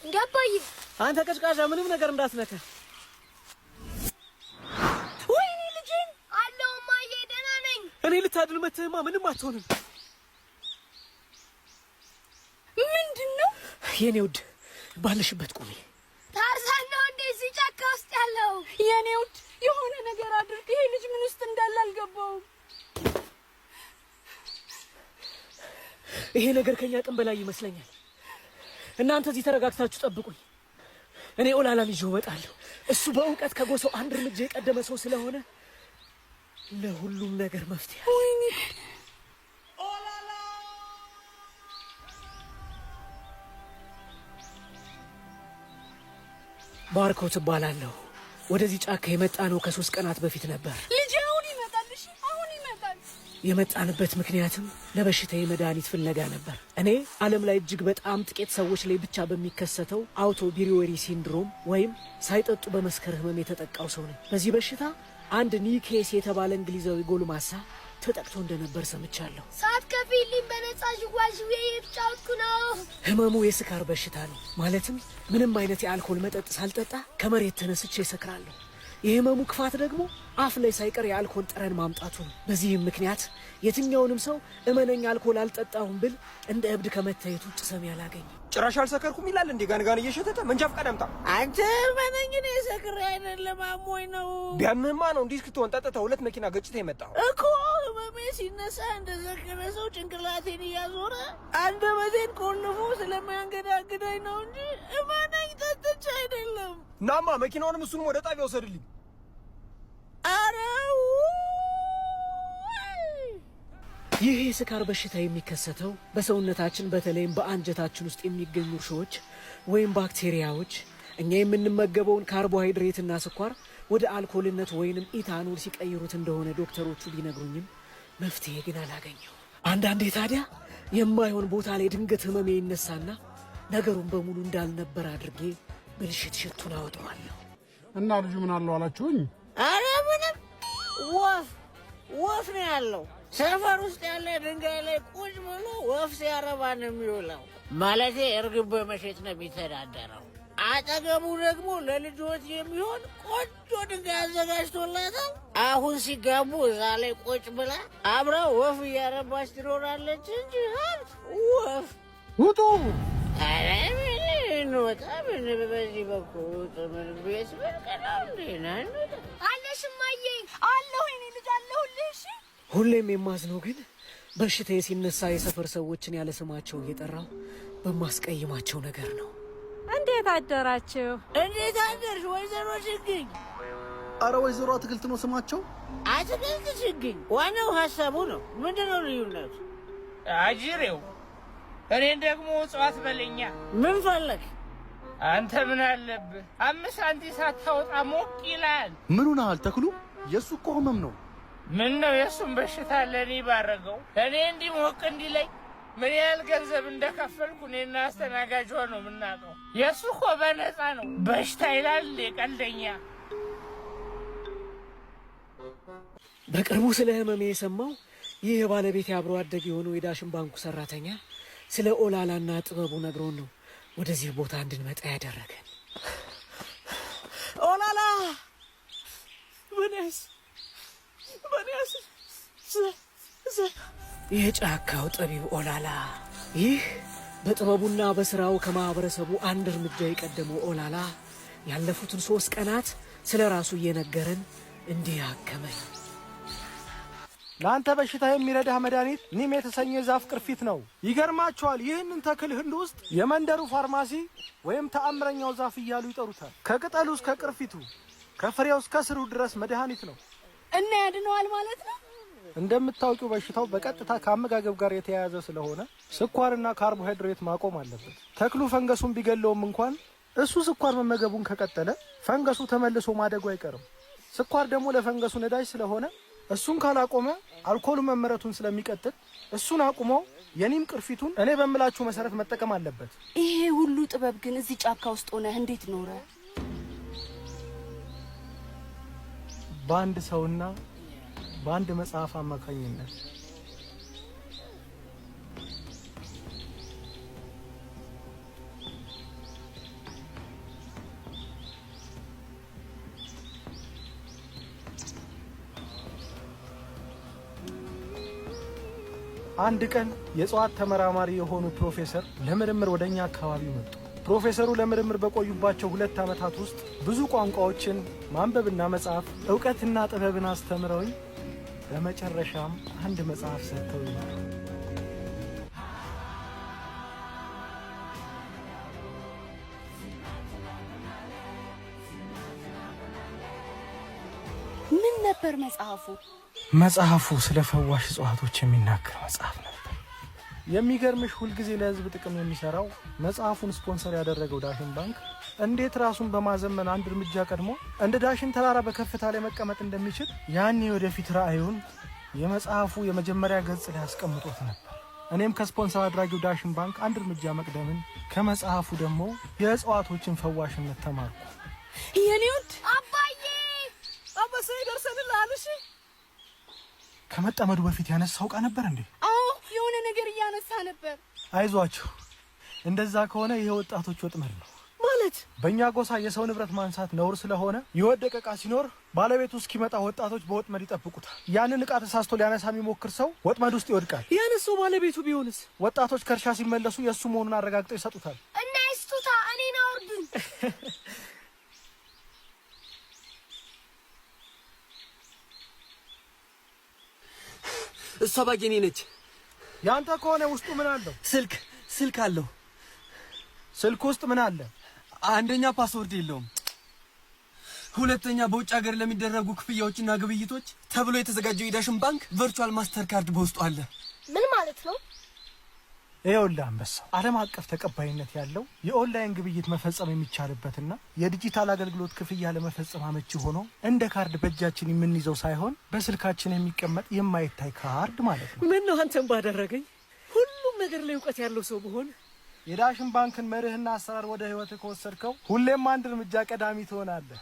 እንዳባይ አንተ ቀጭቃዣ ምንም ነገር እንዳትነካ። ወይኔ ልጄን አለው ማዬ ደህና ነኝ። እኔ ልታድል መተህማ ምንም አትሆንም። ምንድነው? የኔ ውድ ባለሽበት ቁሚ። ታርዛን ነው እንዴ እዚህ ጫካ ውስጥ ያለው? የኔ ውድ የሆነ ነገር አድርግ። ይሄ ልጅ ምን ውስጥ እንዳለ አልገባውም። ይሄ ነገር ከኛ አቅም በላይ ይመስለኛል። እናንተ እዚህ ተረጋግታችሁ ጠብቁኝ። እኔ ኦላላን ይዤው እመጣለሁ። እሱ በእውቀት ከጎሰው አንድ እርምጃ የቀደመ ሰው ስለሆነ ለሁሉም ነገር መፍትሄ። ወይኔ ኦላላ! ባርኮት እባላለሁ። ወደዚህ ጫካ የመጣ ነው ከ3 ቀናት በፊት ነበር። ልጅ አሁን ይመጣል። እሺ አሁን ይመጣል። የመጣንበት ምክንያትም ለበሽታዬ መድኃኒት ፍለጋ ነበር። እኔ ዓለም ላይ እጅግ በጣም ጥቂት ሰዎች ላይ ብቻ በሚከሰተው አውቶ ቢሪዮሪ ሲንድሮም ወይም ሳይጠጡ በመስከር ህመም የተጠቃው ሰው ነኝ። በዚህ በሽታ አንድ ኒኬስ የተባለ እንግሊዛዊ ጎልማሳ ተጠቅቶ እንደነበር ሰምቻለሁ። ሰዓት ከፊልም በነጻ ዥዋዥዌ እየተጫወትኩ ነው። ህመሙ የስካር በሽታ ነው። ማለትም ምንም አይነት የአልኮል መጠጥ ሳልጠጣ ከመሬት ተነስቼ እሰክራለሁ። የህመሙ ክፋት ደግሞ አፍ ላይ ሳይቀር የአልኮል ጠረን ማምጣቱ ነው። በዚህም ምክንያት የትኛውንም ሰው እመነኝ አልኮል አልጠጣሁም ብል እንደ እብድ ከመታየት ውጭ ሰሚ አላገኝም። ጭራሽ አልሰከርኩም ይላል እንዴ? ጋንጋን እየሸተተ መንጃ ፈቃድ አምጣ። አንተ እመነኝ እኔ ሰክሬ አይደለም አሞኝ ነው። ቢያምህማ ነው እንዲህ እስክትሆን ጠጥተህ 2 መኪና ገጭተህ የመጣው እኮ። ህመሜ ሲነሳ እንደዘከረ ሰው ጭንቅላቴን እያዞረ አንደበቴን ቆልፎ ስለሚያንገዳግዳኝ ነው እንጂ እመነኝ ጠጥቼ አይደለም። ናማ መኪናውንም እሱንም ወደ ጣቢያ ወሰድልኝ። አረው ይህ የስካር በሽታ የሚከሰተው በሰውነታችን በተለይም በአንጀታችን ውስጥ የሚገኙ እርሾዎች ወይም ባክቴሪያዎች እኛ የምንመገበውን ካርቦሃይድሬትና ስኳር ወደ አልኮልነት ወይንም ኢታኖል ሲቀይሩት እንደሆነ ዶክተሮቹ ቢነግሩኝም መፍትሄ ግን አላገኘው። አንዳንዴ ታዲያ የማይሆን ቦታ ላይ ድንገት ህመሜ ይነሳና ነገሩን በሙሉ እንዳልነበር አድርጌ ብልሽት አወጣዋለሁ። እና ልጁ ምን አለው አላችሁኝ? አረ ምንም ወፍ ነው ያለው። ሰፈር ውስጥ ያለ ድንጋይ ላይ ቁጭ ብሎ ወፍ ሲያረባ ነው የሚውለው። ማለቴ እርግብ በመሸጥ ነው የሚተዳደረው። አጠገቡ ደግሞ ለልጆች የሚሆን ቆንጆ ድንጋይ አዘጋጅቶላታል። አሁን ሲጋቡ እዛ ላይ ቁጭ ብላ አብራ ወፍ እያረባች ትኖራለች እንጂ ሀብት ወፍ ውጡ! አረ ምን እንወጣ? ምን በዚህ በኩል ምን ቤት በቀላው እንዴና እንወጣ? አለሽ እማዬ? አለሁ እኔ ልጅ አለሁልሽ። እሺ ሁሌም የማዝነው ግን በሽታዬ ሲነሳ የሰፈር ሰዎችን ያለ ስማቸው እየጠራው በማስቀይማቸው ነገር ነው። እንዴት አደራችሁ? እንዴት አደርሽ ወይዘሮ ችግኝ? አረ ወይዘሮ አትክልት ነው ስማቸው። አትክልት ችግኝ ዋናው ሀሳቡ ነው። ምንድነው ልዩነቱ? አጅሬው እኔን ደግሞ እጽዋት በለኛ። ምን ፈለግ? አንተ ምን አለብህ? 5 ሳንቲም ሳታወጣ ሞቅ ይላል። ምን ሆነሃል ተክሉ? የእሱ እኮ ህመም ነው። ምን ነው የእሱን በሽታ ለእኔ ባረገው? እኔ እንዲህ ሞቅ እንዲለኝ ምን ያህል ገንዘብ እንደከፈልኩ እኔና አስተናጋጇ ነው የምናውቀው። የእሱ እኮ በነፃ ነው። በሽታ ይላል ቀልደኛ። በቅርቡ ስለ ህመሜ የሰማው ይህ የባለቤት አብሮ አደግ የሆነው የዳሽን ባንኩ ሰራተኛ ስለ ኦላላና ጥበቡ ነግሮን ነው ወደዚህ ቦታ እንድንመጣ ያደረገን። ኦላላ በኔስ የጫካው ጠቢብ ኦላላ። ይህ በጥበቡና በስራው ከማህበረሰቡ አንድ እርምጃ የቀደመው ኦላላ ያለፉትን 3 ቀናት ስለ ራሱ እየነገረን እንዲህ አከመኝ። ለአንተ በሽታ የሚረዳህ መድኃኒት ኒም የተሰኘ ዛፍ ቅርፊት ነው። ይገርማችኋል፣ ይህንን ተክል ህንድ ውስጥ የመንደሩ ፋርማሲ ወይም ተአምረኛው ዛፍ እያሉ ይጠሩታል። ከቅጠሉ እስከ ቅርፊቱ፣ ከፍሬው እስከ ስሩ ድረስ መድኃኒት ነው እና ያድነዋል ማለት ነው። እንደምታውቂው በሽታው በቀጥታ ከአመጋገብ ጋር የተያያዘ ስለሆነ ስኳርና ካርቦሃይድሬት ማቆም አለበት። ተክሉ ፈንገሱን ቢገለውም እንኳን እሱ ስኳር መመገቡን ከቀጠለ ፈንገሱ ተመልሶ ማደጉ አይቀርም። ስኳር ደግሞ ለፈንገሱ ነዳጅ ስለሆነ እሱን ካላቆመ አልኮሉ መመረቱን ስለሚቀጥል እሱን አቁሞ የኒም ቅርፊቱን እኔ በምላችሁ መሰረት መጠቀም አለበት። ይሄ ሁሉ ጥበብ ግን እዚህ ጫካ ውስጥ ሆነ እንዴት ኖረ? በአንድ ሰውና በአንድ መጽሐፍ አማካኝነት። አንድ ቀን የእጽዋት ተመራማሪ የሆኑ ፕሮፌሰር ለምርምር ወደኛ አካባቢ መጡ። ፕሮፌሰሩ ለምርምር በቆዩባቸው 2 ዓመታት ውስጥ ብዙ ቋንቋዎችን ማንበብና መጻፍ፣ ዕውቀትና ጥበብን አስተምረውኝ በመጨረሻም አንድ መጽሐፍ ሰጥተውኛል። ምን ነበር መጽሐፉ? መጽሐፉ ስለ ፈዋሽ እጽዋቶች የሚናገር መጽሐፍ ነበር። የሚገርምሽ ሁልጊዜ ለሕዝብ ጥቅም የሚሰራው መጽሐፉን ስፖንሰር ያደረገው ዳሽን ባንክ እንዴት ራሱን በማዘመን አንድ እርምጃ ቀድሞ እንደ ዳሽን ተራራ በከፍታ ላይ መቀመጥ እንደሚችል ያኔ ወደፊት ራዕዩን የመጽሐፉ የመጀመሪያ ገጽ ላይ አስቀምጦት ነበር። እኔም ከስፖንሰር አድራጊው ዳሽን ባንክ አንድ እርምጃ መቅደምን ከመጽሐፉ ደግሞ የእጽዋቶችን ፈዋሽነት ተማርኩ። የኔ ውድ አባዬ አባሴ ደርሰንልሃል። እሺ ከመጠመዱ በፊት ያነሳው ዕቃ ነበር እንዴ? አዎ የሆነ ነገር እያነሳ ነበር። አይዟችሁ፣ እንደዛ ከሆነ ይሄ ወጣቶች ወጥመድ ነው ማለት። በእኛ ጎሳ የሰው ንብረት ማንሳት ነውር ስለሆነ የወደቀ ዕቃ ሲኖር ባለቤቱ እስኪመጣ ወጣቶች በወጥመድ ይጠብቁታል። ያንን ዕቃ ተሳስቶ ሊያነሳ የሚሞክር ሰው ወጥመድ ውስጥ ይወድቃል። ያነሳው ባለቤቱ ቢሆንስ? ወጣቶች ከእርሻ ሲመለሱ የእሱ መሆኑን አረጋግጠው ይሰጡታል። እና ይስጡታ፣ እኔን አውርዱኝ። እሷ ባጌኔ ነች። ያንተ ከሆነ ውስጡ ምን አለው? ስልክ አለው። ስልክ ውስጥ ምን አለ? አንደኛ ፓስወርድ የለውም። ሁለተኛ በውጭ ሀገር ለሚደረጉ ክፍያዎችና ግብይቶች ተብሎ የተዘጋጀው የዳሽን ባንክ ቨርቹዋል ማስተር ካርድ በውስጡ አለ። ምን ማለት ነው? ይኸውልህ አንበሳው፣ ዓለም አቀፍ ተቀባይነት ያለው የኦንላይን ግብይት መፈጸም የሚቻልበትና የዲጂታል አገልግሎት ክፍያ ለመፈጸም አመቺ ሆኖ እንደ ካርድ በእጃችን የምንይዘው ሳይሆን በስልካችን የሚቀመጥ የማይታይ ካርድ ማለት ነው። ምን ነው አንተን ባደረገኝ። ሁሉም ነገር ላይ እውቀት ያለው ሰው ብሆን። የዳሽን ባንክን መርህና አሰራር ወደ ህይወት ከወሰድከው ሁሌም አንድ እርምጃ ቀዳሚ ትሆናለህ።